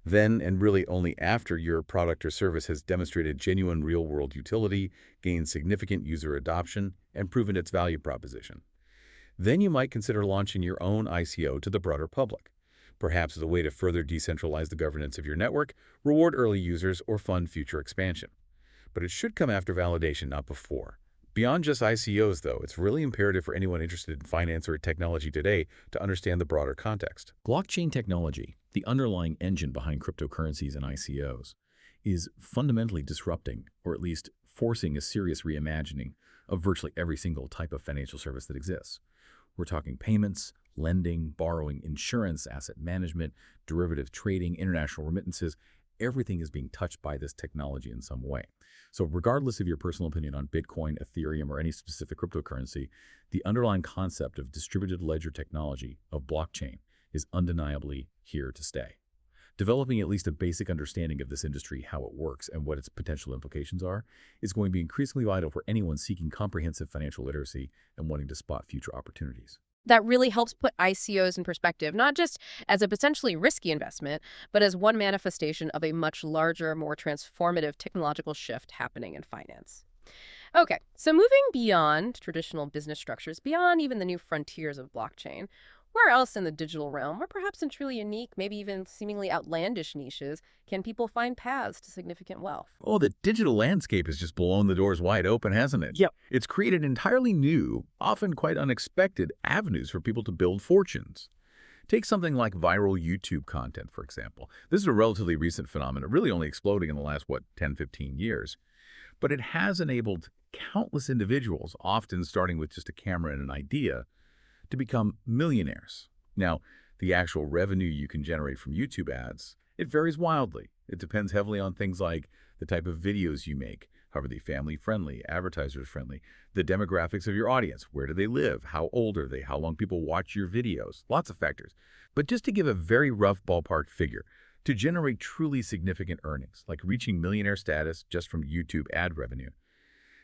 Then, and really only after your product or service has demonstrated genuine real-world utility, gained significant user adoption, and proven its value proposition, then you might consider launching your own ICO to the broader public, perhaps as a way to further decentralize the governance of your network, reward early users, or fund future expansion. But it should come after validation, not before. Beyond just ICOs, though, it's really imperative for anyone interested in finance or technology today to understand the broader context. Blockchain technology, the underlying engine behind cryptocurrencies and ICOs, is fundamentally disrupting, or at least forcing a serious reimagining of virtually every single type of financial service that exists. We're talking payments, lending, borrowing, insurance, asset management, derivative trading, international remittances. Everything is being touched by this technology in some way. So regardless of your personal opinion on Bitcoin, Ethereum, or any specific cryptocurrency, the underlying concept of distributed ledger technology, of blockchain, is undeniably here to stay. Developing at least a basic understanding of this industry, how it works, and what its potential implications are, is going to be increasingly vital for anyone seeking comprehensive financial literacy and wanting to spot future opportunities. That really helps put ICOs in perspective, not just as a potentially risky investment, but as one manifestation of a much larger, more transformative technological shift happening in finance. Okay, so moving beyond traditional business structures, beyond even the new frontiers of blockchain, where else in the digital realm, or perhaps in truly unique, maybe even seemingly outlandish niches, can people find paths to significant wealth? Oh, the digital landscape has just blown the doors wide open, hasn't it? Yep. It's created entirely new, often quite unexpected avenues for people to build fortunes. Take something like viral YouTube content, for example. This is a relatively recent phenomenon, really only exploding in the last, 10, 15 years. But it has enabled countless individuals, often starting with just a camera and an idea, to become millionaires. Now, the actual revenue you can generate from YouTube ads, it varies wildly. It depends heavily on things like the type of videos you make, how are they family-friendly, advertiser-friendly, the demographics of your audience, where do they live, how old are they, how long people watch your videos, lots of factors. But just to give a very rough ballpark figure, to generate truly significant earnings, like reaching millionaire status just from YouTube ad revenue,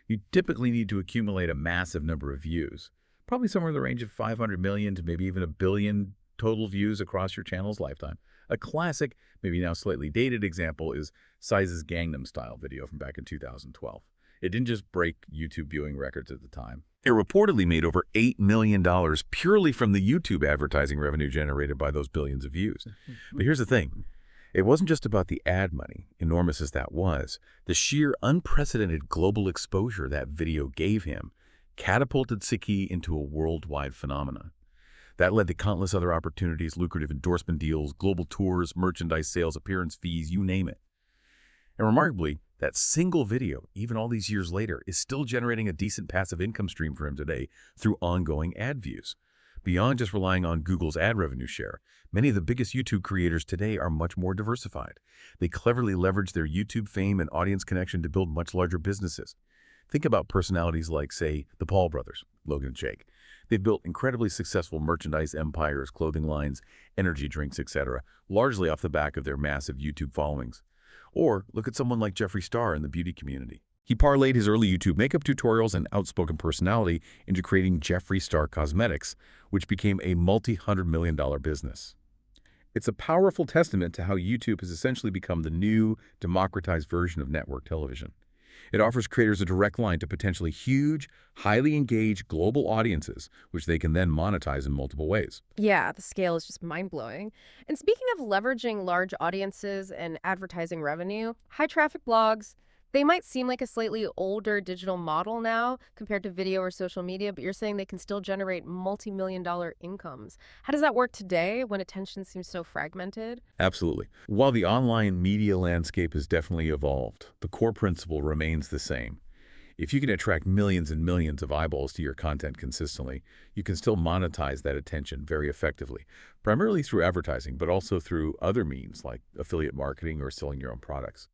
You typically need to accumulate a massive number of views, probably somewhere in the range of 500 million to maybe even a billion total views across your channel's lifetime. A classic, maybe now slightly dated example is Size's Gangnam Style video from back in 2012. It didn't just break YouTube viewing records at the time. It reportedly made over $8 million purely from the YouTube advertising revenue generated by those billions of views. But here's the thing. It wasn't just about the ad money, enormous as that was. The sheer unprecedented global exposure that video gave him catapulted Siki into a worldwide phenomenon. That led to countless other opportunities, lucrative endorsement deals, global tours, merchandise sales, appearance fees, you name it. And remarkably, that single video, even all these years later, is still generating a decent passive income stream for him today through ongoing ad views. Beyond just relying on Google's ad revenue share, many of the biggest YouTube creators today are much more diversified. They cleverly leverage their YouTube fame and audience connection to build much larger businesses. Think about personalities like, say, the Paul brothers, Logan and Jake. They've built incredibly successful merchandise empires, clothing lines, energy drinks, etc., largely off the back of their massive YouTube followings. Or look at someone like Jeffree Star in the beauty community. He parlayed his early YouTube makeup tutorials and outspoken personality into creating Jeffree Star Cosmetics, which became a multi-hundred-million-dollar business. It's a powerful testament to how YouTube has essentially become the new, democratized version of network television. It offers creators a direct line to potentially huge, highly engaged global audiences, which they can then monetize in multiple ways. Yeah, the scale is just mind-blowing. And speaking of leveraging large audiences and advertising revenue, high-traffic blogs, they might seem like a slightly older digital model now compared to video or social media, but you're saying they can still generate multi-million-dollar incomes. How does that work today when attention seems so fragmented? Absolutely. While the online media landscape has definitely evolved, the core principle remains the same. If you can attract millions and millions of eyeballs to your content consistently, you can still monetize that attention very effectively, primarily through advertising, but also through other means like affiliate marketing or selling your own products.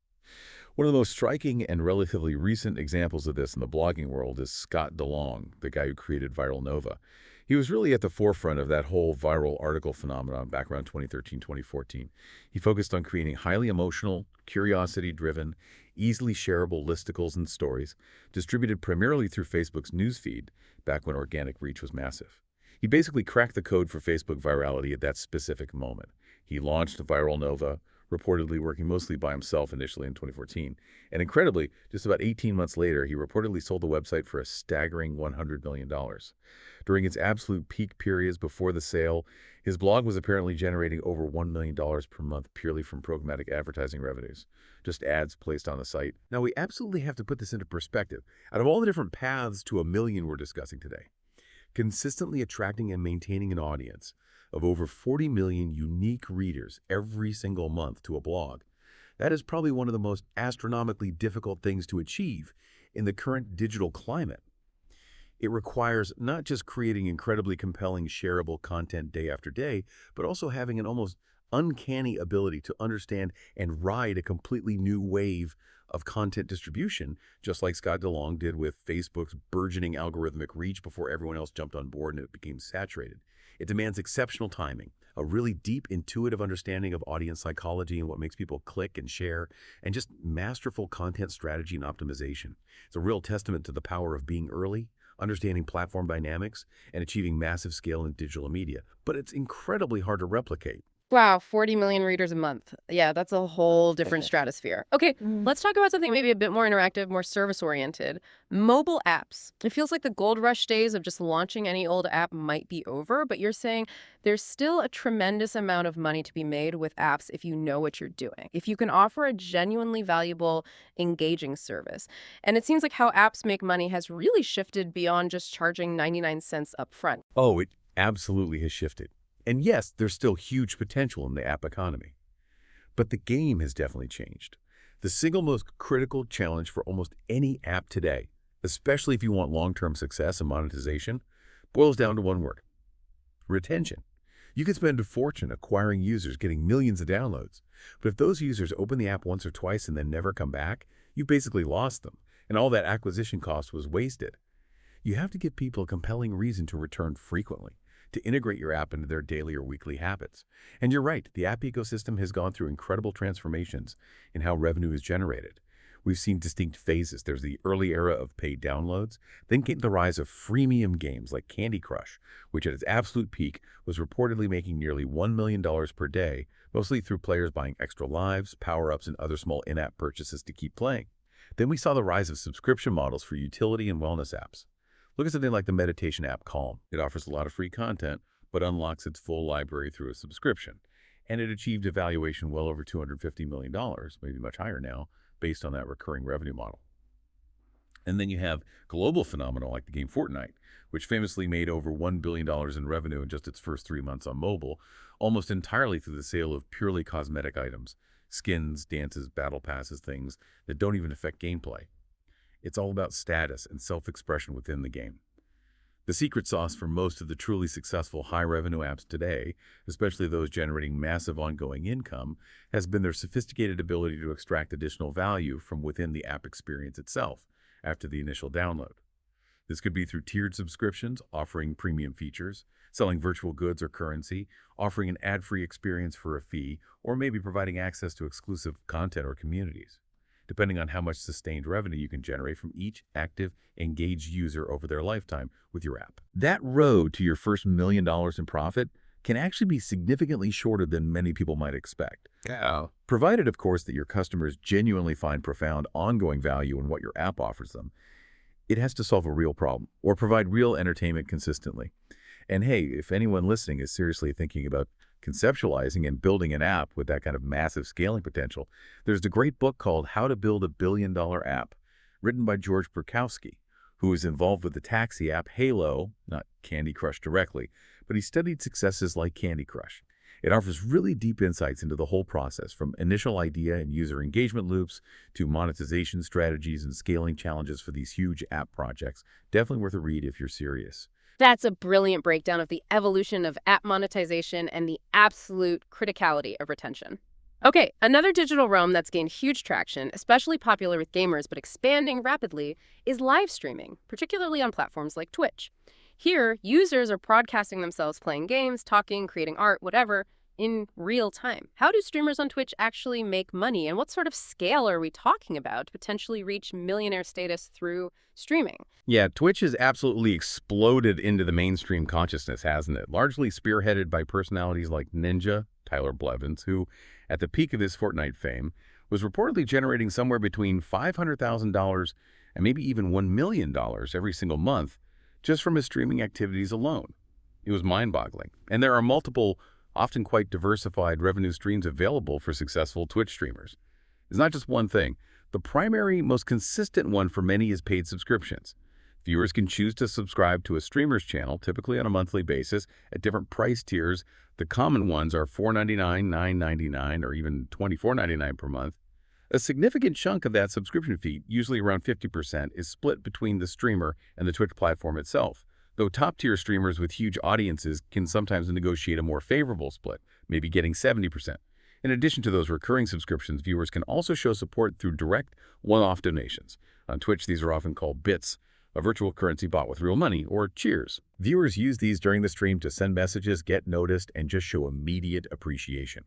One of the most striking and relatively recent examples of this in the blogging world is Scott DeLong, the guy who created Viral Nova. He was really at the forefront of that whole viral article phenomenon back around 2013, 2014. He focused on creating highly emotional, curiosity-driven, easily shareable listicles and stories, distributed primarily through Facebook's newsfeed back when organic reach was massive. He basically cracked the code for Facebook virality at that specific moment. He launched Viral Nova, reportedly working mostly by himself initially in 2014. And incredibly, just about 18 months later, he reportedly sold the website for a staggering $100 million. During its absolute peak periods before the sale, his blog was apparently generating over $1 million per month purely from programmatic advertising revenues, just ads placed on the site. Now, we absolutely have to put this into perspective. Out of all the different paths to a million we're discussing today, consistently attracting and maintaining an audience of over 40 million unique readers every single month to a blog, that is probably one of the most astronomically difficult things to achieve in the current digital climate. It requires not just creating incredibly compelling, shareable content day after day, but also having an almost uncanny ability to understand and ride a completely new wave of content distribution, just like Scott DeLong did with Facebook's burgeoning algorithmic reach before everyone else jumped on board and it became saturated. It demands exceptional timing, a really deep, intuitive understanding of audience psychology and what makes people click and share, and just masterful content strategy and optimization. It's a real testament to the power of being early, understanding platform dynamics, and achieving massive scale in digital media. But it's incredibly hard to replicate. Wow, 40 million readers a month. Yeah, that's a whole different stratosphere. Okay, let's talk about something maybe a bit more interactive, more service-oriented. Mobile apps. It feels like the gold rush days of just launching any old app might be over, but you're saying there's still a tremendous amount of money to be made with apps if you know what you're doing, if you can offer a genuinely valuable, engaging service. And it seems like how apps make money has really shifted beyond just charging 99 cents up front. Oh, it absolutely has shifted. And yes, there's still huge potential in the app economy. But the game has definitely changed. The single most critical challenge for almost any app today, especially if you want long-term success and monetization, boils down to one word: retention. You can spend a fortune acquiring users, getting millions of downloads. But if those users open the app once or twice and then never come back, you basically lost them, and all that acquisition cost was wasted. You have to give people a compelling reason to return frequently, to integrate your app into their daily or weekly habits. And you're right, the app ecosystem has gone through incredible transformations in how revenue is generated. we've seen distinct phases. There's the early era of paid downloads, then came the rise of freemium games like Candy Crush, which at its absolute peak was reportedly making nearly $1 million per day, mostly through players buying extra lives, power-ups, and other small in-app purchases to keep playing. Then we saw the rise of subscription models for utility and wellness apps. Look at something like the meditation app Calm. It offers a lot of free content, but unlocks its full library through a subscription. And it achieved a valuation well over $250 million, maybe much higher now, based on that recurring revenue model. And then you have global phenomena like the game Fortnite, which famously made over $1 billion in revenue in just its first 3 months on mobile, almost entirely through the sale of purely cosmetic items, skins, dances, battle passes, things that don't even affect gameplay. It's all about status and self-expression within the game. The secret sauce for most of the truly successful high-revenue apps today, especially those generating massive ongoing income, has been their sophisticated ability to extract additional value from within the app experience itself after the initial download. This could be through tiered subscriptions, offering premium features, selling virtual goods or currency, offering an ad-free experience for a fee, or maybe providing access to exclusive content or communities, depending on how much sustained revenue you can generate from each active, engaged user over their lifetime with your app. That road to your first $1 million in profit can actually be significantly shorter than many people might expect. Provided, of course, that your customers genuinely find profound ongoing value in what your app offers them. It has to solve a real problem or provide real entertainment consistently. And hey, if anyone listening is seriously thinking about conceptualizing and building an app with that kind of massive scaling potential, there's a great book called How to Build a Billion-Dollar App, written by George Perkowski, who is involved with the taxi app Halo, not Candy Crush directly, but he studied successes like Candy Crush. It offers really deep insights into the whole process, from initial idea and user engagement loops to monetization strategies and scaling challenges for these huge app projects. Definitely worth a read if you're serious. That's a brilliant breakdown of the evolution of app monetization and the absolute criticality of retention. Okay, another digital realm that's gained huge traction, especially popular with gamers but expanding rapidly, is live streaming, particularly on platforms like Twitch. Here, users are broadcasting themselves playing games, talking, creating art, whatever, in real time. How do streamers on Twitch actually make money, and what sort of scale are we talking about to potentially reach millionaire status through streaming? Yeah, Twitch has absolutely exploded into the mainstream consciousness, hasn't it? Largely spearheaded by personalities like Ninja, Tyler Blevins, who, at the peak of his Fortnite fame, was reportedly generating somewhere between $500,000 and maybe even $1 million every single month just from his streaming activities alone. It was mind-boggling. And there are multiple, often quite diversified revenue streams available for successful Twitch streamers. It's not just one thing. The primary, most consistent one for many is paid subscriptions. Viewers can choose to subscribe to a streamer's channel, typically on a monthly basis, at different price tiers. The common ones are $4.99, $9.99, or even $24.99 per month. A significant chunk of that subscription fee, usually around 50%, is split between the streamer and the Twitch platform itself, though top-tier streamers with huge audiences can sometimes negotiate a more favorable split, maybe getting 70%. In addition to those recurring subscriptions, viewers can also show support through direct, one-off donations. On Twitch, these are often called bits, a virtual currency bought with real money, or cheers. Viewers use these during the stream to send messages, get noticed, and just show immediate appreciation.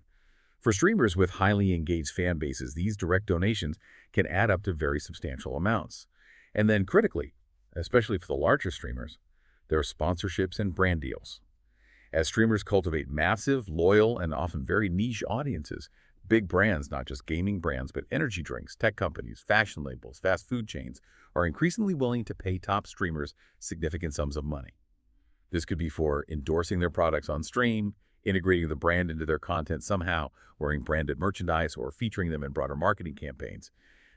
For streamers with highly engaged fan bases, these direct donations can add up to very substantial amounts. And then critically, especially for the larger streamers, there are sponsorships and brand deals. As streamers cultivate massive, loyal, and often very niche audiences, big brands, not just gaming brands, but energy drinks, tech companies, fashion labels, fast food chains, are increasingly willing to pay top streamers significant sums of money. This could be for endorsing their products on stream, integrating the brand into their content somehow, wearing branded merchandise, or featuring them in broader marketing campaigns.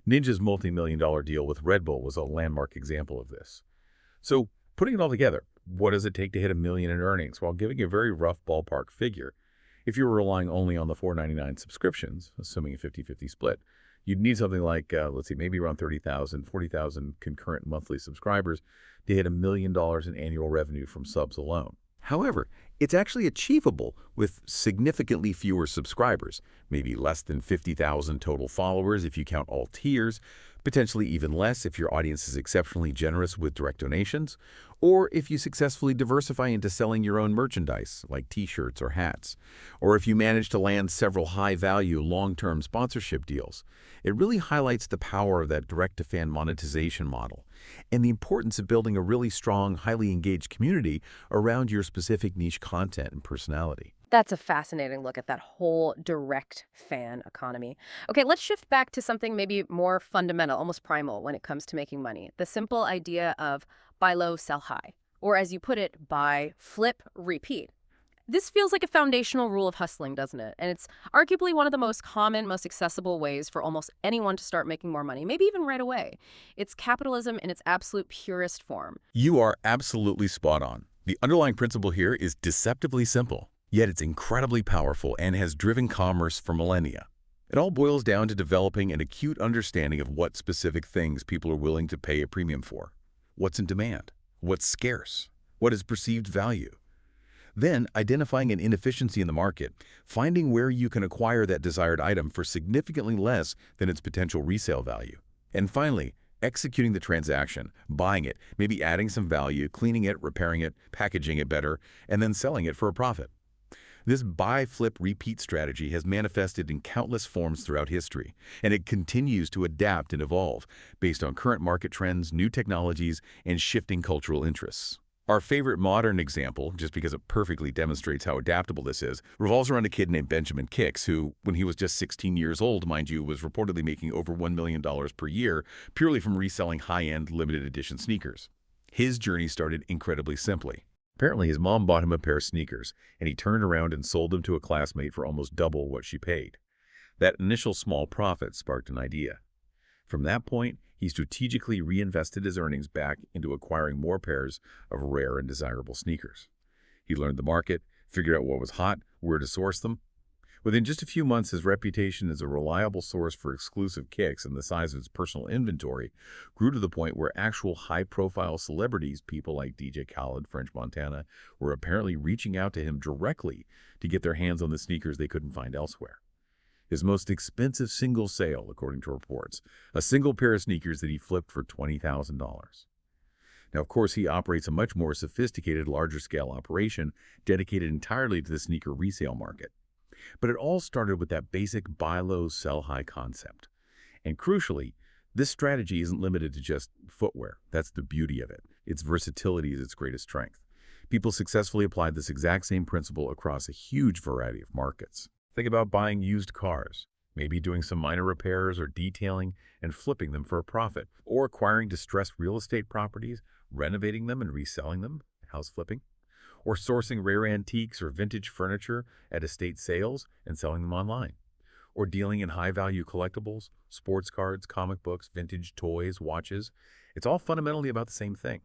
Ninja's multi-million-dollar deal with Red Bull was a landmark example of this. So, putting it all together, what does it take to hit $1 million in earnings? While giving a very rough ballpark figure, if you were relying only on the $4.99 subscriptions, assuming a 50-50 split, you'd need something like, let's see, maybe around 30,000, 40,000 concurrent monthly subscribers to hit $1 million in annual revenue from subs alone. However, it's actually achievable with significantly fewer subscribers, maybe less than 50,000 total followers if you count all tiers, Potentially even less if your audience is exceptionally generous with direct donations, or if you successfully diversify into selling your own merchandise, like t-shirts or hats, or if you manage to land several high-value, long-term sponsorship deals. It really highlights the power of that direct-to-fan monetization model and the importance of building a really strong, highly engaged community around your specific niche content and personality. That's a fascinating look at that whole direct fan economy. Okay, let's shift back to something maybe more fundamental, almost primal when it comes to making money. The simple idea of buy low, sell high. Or as you put it, buy, flip, repeat. This feels like a foundational rule of hustling, doesn't it? And it's arguably one of the most common, most accessible ways for almost anyone to start making more money, maybe even right away. It's capitalism in its absolute purest form. You are absolutely spot on. The underlying principle here is deceptively simple, yet it's incredibly powerful and has driven commerce for millennia. It all boils down to developing an acute understanding of what specific things people are willing to pay a premium for, what's in demand, what's scarce, what is perceived value. Then, identifying an inefficiency in the market, finding where you can acquire that desired item for significantly less than its potential resale value. And finally, executing the transaction, buying it, maybe adding some value, cleaning it, repairing it, packaging it better, and then selling it for a profit. This buy, flip, repeat strategy has manifested in countless forms throughout history, and it continues to adapt and evolve based on current market trends, new technologies, and shifting cultural interests. Our favorite modern example, just because it perfectly demonstrates how adaptable this is, revolves around a kid named Benjamin Kicks, who, when he was just 16 years old, mind you, was reportedly making over $1 million per year purely from reselling high-end limited edition sneakers. His journey started incredibly simply. Apparently, his mom bought him a pair of sneakers, and he turned around and sold them to a classmate for almost double what she paid. That initial small profit sparked an idea. From that point, he strategically reinvested his earnings back into acquiring more pairs of rare and desirable sneakers. He learned the market, figured out what was hot, where to source them. Within just a few months, his reputation as a reliable source for exclusive kicks and the size of his personal inventory grew to the point where actual high-profile celebrities, people like DJ Khaled, French Montana, were apparently reaching out to him directly to get their hands on the sneakers they couldn't find elsewhere. His most expensive single sale, according to reports, a single pair of sneakers that he flipped for $20,000. Now, of course, he operates a much more sophisticated, larger-scale operation dedicated entirely to the sneaker resale market. But it all started with that basic buy low, sell high concept. And crucially, this strategy isn't limited to just footwear. That's the beauty of it. Its versatility is its greatest strength. People successfully applied this exact same principle across a huge variety of markets. Think about buying used cars, maybe doing some minor repairs or detailing and flipping them for a profit, or acquiring distressed real estate properties, renovating them and reselling them, house flipping, or sourcing rare antiques or vintage furniture at estate sales and selling them online, or dealing in high-value collectibles, sports cards, comic books, vintage toys, watches. It's all fundamentally about the same thing.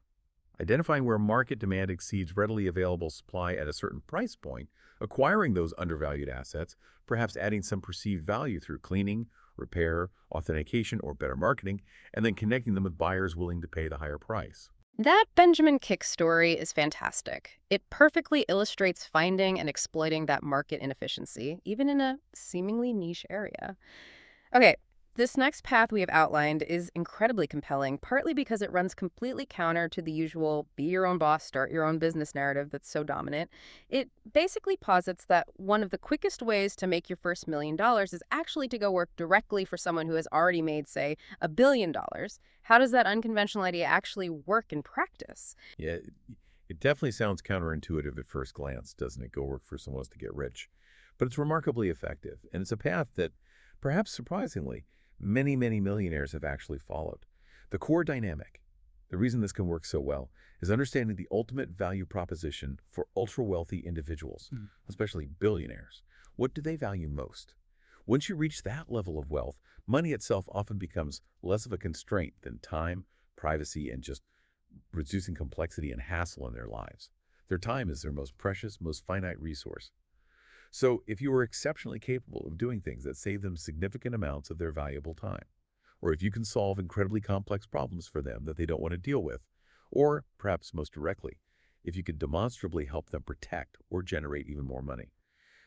Identifying where market demand exceeds readily available supply at a certain price point, acquiring those undervalued assets, perhaps adding some perceived value through cleaning, repair, authentication, or better marketing, and then connecting them with buyers willing to pay the higher price. That Benjamin Kick story is fantastic. It perfectly illustrates finding and exploiting that market inefficiency, even in a seemingly niche area. Okay, this next path we have outlined is incredibly compelling, partly because it runs completely counter to the usual be your own boss, start your own business narrative that's so dominant. It basically posits that one of the quickest ways to make your first $1 million is actually to go work directly for someone who has already made, say, $1 billion. How does that unconventional idea actually work in practice? Yeah, it definitely sounds counterintuitive at first glance, doesn't it? Go work for someone else to get rich. But it's remarkably effective, and it's a path that, perhaps surprisingly, many millionaires have actually followed. The core dynamic, the reason this can work so well, is understanding the ultimate value proposition for ultra-wealthy individuals, especially billionaires. What do they value most? Once you reach that level of wealth, money itself often becomes less of a constraint than time, privacy, and just reducing complexity and hassle in their lives. Their time is their most precious, most finite resource. So if you are exceptionally capable of doing things that save them significant amounts of their valuable time, or if you can solve incredibly complex problems for them that they don't want to deal with, or perhaps most directly, if you can demonstrably help them protect or generate even more money,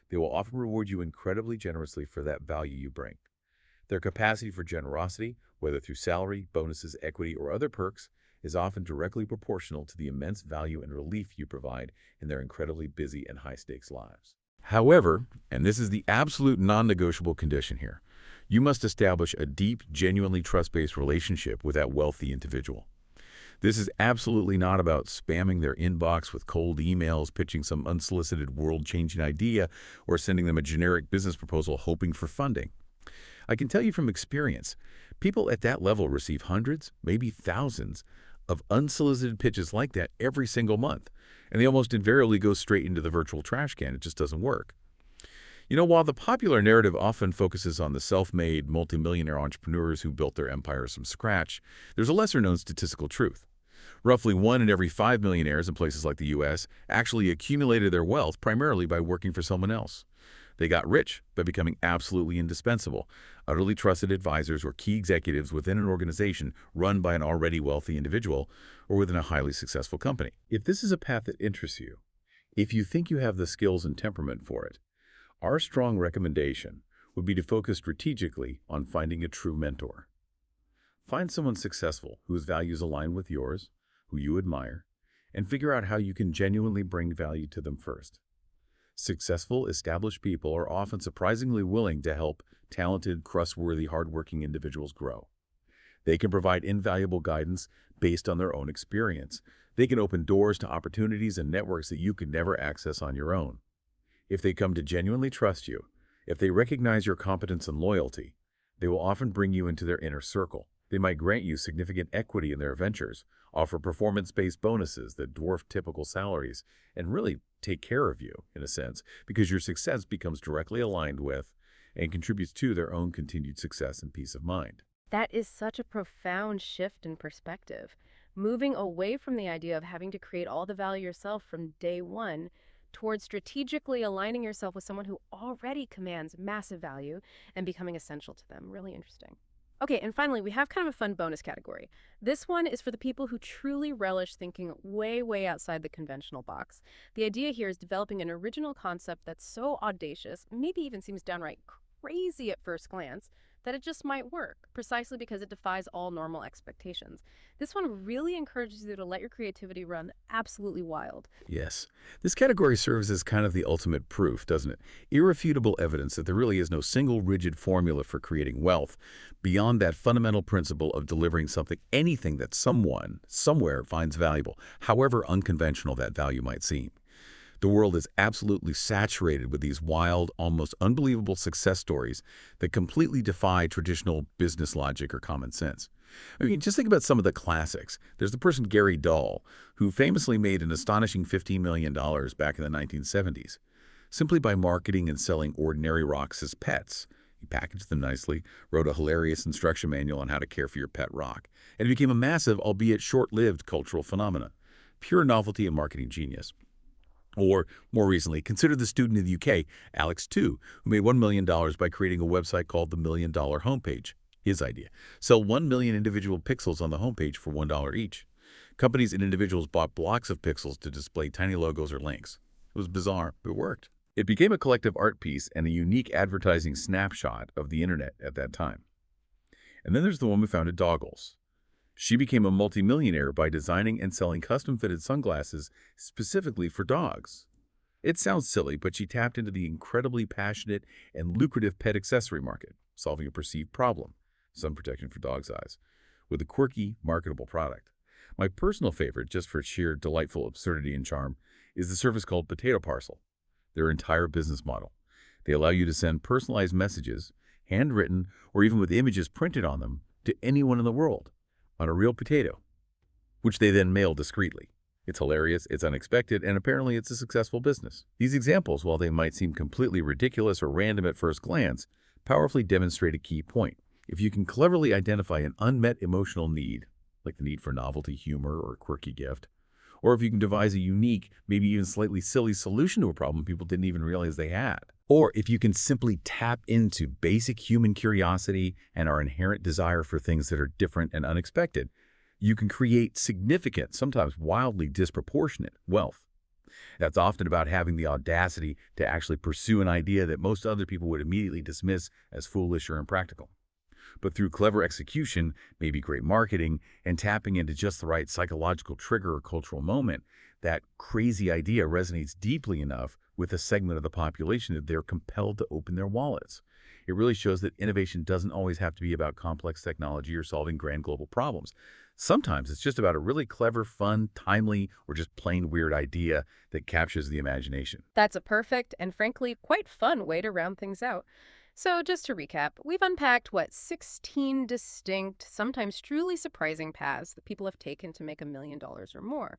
they will often reward you incredibly generously for that value you bring. Their capacity for generosity whether through salary, bonuses, equity, or other perks, is often directly proportional to the immense value and relief you provide in their incredibly busy and high-stakes lives. However, and this is the absolute non-negotiable condition here, you must establish a deep, genuinely trust-based relationship with that wealthy individual. This is absolutely not about spamming their inbox with cold emails, pitching some unsolicited world-changing idea, or sending them a generic business proposal hoping for funding. I can tell you from experience, people at that level receive hundreds, maybe thousands, of unsolicited pitches like that every single month, and they almost invariably go straight into the virtual trash can. It just doesn't work. While the popular narrative often focuses on the self-made, multimillionaire entrepreneurs who built their empires from scratch, there's a lesser-known statistical truth. Roughly 1 in every 5 millionaires in places like the U.S. actually accumulated their wealth primarily by working for someone else. They got rich by becoming absolutely indispensable, utterly trusted advisors or key executives within an organization run by an already wealthy individual or within a highly successful company. If this is a path that interests you, if you think you have the skills and temperament for it, our strong recommendation would be to focus strategically on finding a true mentor. Find someone successful whose values align with yours, who you admire, and figure out how you can genuinely bring value to them first. Successful, established people are often surprisingly willing to help talented, trustworthy, hardworking individuals grow. They can provide invaluable guidance based on their own experience. They can open doors to opportunities and networks that you could never access on your own. If they come to genuinely trust you, if they recognize your competence and loyalty, they will often bring you into their inner circle. They might grant you significant equity in their ventures, offer performance-based bonuses that dwarf typical salaries, and really take care of you, in a sense, because your success becomes directly aligned with and contributes to their own continued success and peace of mind. That is such a profound shift in perspective. Moving away from the idea of having to create all the value yourself from day one towards strategically aligning yourself with someone who already commands massive value and becoming essential to them. Really interesting. Okay, and finally, we have kind of a fun bonus category. This one is for the people who truly relish thinking way, way outside the conventional box. The idea here is developing an original concept that's so audacious, maybe even seems downright crazy at first glance, that it just might work, precisely because it defies all normal expectations. This one really encourages you to let your creativity run absolutely wild. Yes. This category serves as kind of the ultimate proof, doesn't it? Irrefutable evidence that there really is no single rigid formula for creating wealth beyond that fundamental principle of delivering something, anything that someone, somewhere finds valuable, however unconventional that value might seem. The world is absolutely saturated with these wild, almost unbelievable success stories that completely defy traditional business logic or common sense. I mean, just think about some of the classics. There's the person Gary Dahl, who famously made an astonishing $15 million back in the 1970s, simply by marketing and selling ordinary rocks as pets. He packaged them nicely, wrote a hilarious instruction manual on how to care for your pet rock, and it became a massive, albeit short-lived, cultural phenomenon. Pure novelty and marketing genius. Or, more recently, consider the student in the UK, Alex Tu, who made $1 million by creating a website called the $1 Million Homepage. His idea: sell 1 million individual pixels on the homepage for $1 each. Companies and individuals bought blocks of pixels to display tiny logos or links. It was bizarre, but it worked. It became a collective art piece and a unique advertising snapshot of the internet at that time. And then there's the woman who founded Doggles. She became a multimillionaire by designing and selling custom-fitted sunglasses specifically for dogs. It sounds silly, but she tapped into the incredibly passionate and lucrative pet accessory market, solving a perceived problem, sun protection for dogs' eyes, with a quirky, marketable product. My personal favorite, just for sheer delightful absurdity and charm, is the service called Potato Parcel. Their entire business model. They allow you to send personalized messages, handwritten or even with images printed on them, to anyone in the world, on a real potato, which they then mail discreetly. It's hilarious, it's unexpected, and apparently it's a successful business. These examples, while they might seem completely ridiculous or random at first glance, powerfully demonstrate a key point. If you can cleverly identify an unmet emotional need, like the need for novelty, humor, or a quirky gift, or if you can devise a unique, maybe even slightly silly solution to a problem people didn't even realize they had, or if you can simply tap into basic human curiosity and our inherent desire for things that are different and unexpected, you can create significant, sometimes wildly disproportionate wealth. That's often about having the audacity to actually pursue an idea that most other people would immediately dismiss as foolish or impractical. But through clever execution, maybe great marketing, and tapping into just the right psychological trigger or cultural moment, that crazy idea resonates deeply enough with a segment of the population that they're compelled to open their wallets. It really shows that innovation doesn't always have to be about complex technology or solving grand global problems. Sometimes it's just about a really clever, fun, timely, or just plain weird idea that captures the imagination. That's a perfect and frankly quite fun way to round things out. So, just to recap, we've unpacked what 16 distinct, sometimes truly surprising paths that people have taken to make $1 million or more.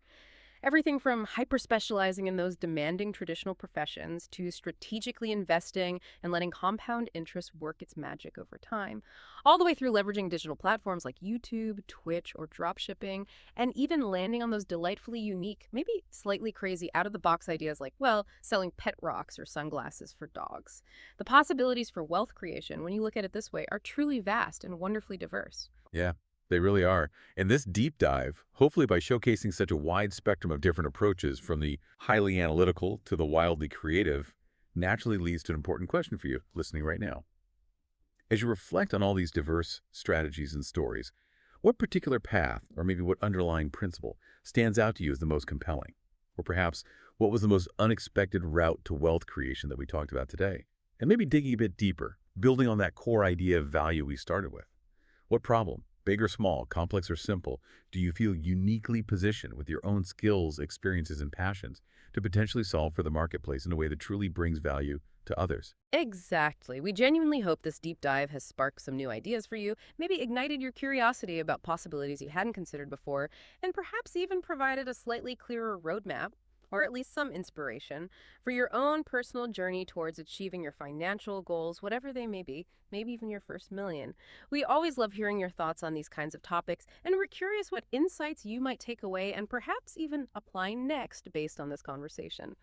Everything from hyper-specializing in those demanding traditional professions to strategically investing and letting compound interest work its magic over time, all the way through leveraging digital platforms like YouTube, Twitch, or dropshipping, and even landing on those delightfully unique, maybe slightly crazy out-of-the-box ideas like, well, selling pet rocks or sunglasses for dogs. The possibilities for wealth creation, when you look at it this way, are truly vast and wonderfully diverse. Yeah, they really are. And this deep dive, hopefully by showcasing such a wide spectrum of different approaches from the highly analytical to the wildly creative, naturally leads to an important question for you listening right now. As you reflect on all these diverse strategies and stories, what particular path, or maybe what underlying principle, stands out to you as the most compelling? Or perhaps, what was the most unexpected route to wealth creation that we talked about today? And maybe digging a bit deeper, building on that core idea of value we started with. What problem, big or small, complex or simple, do you feel uniquely positioned with your own skills, experiences, and passions to potentially solve for the marketplace in a way that truly brings value to others? Exactly. We genuinely hope this deep dive has sparked some new ideas for you, maybe ignited your curiosity about possibilities you hadn't considered before, and perhaps even provided a slightly clearer roadmap, or at least some inspiration, for your own personal journey towards achieving your financial goals, whatever they may be, maybe even your first million. We always love hearing your thoughts on these kinds of topics, and we're curious what insights you might take away and perhaps even apply next based on this conversation.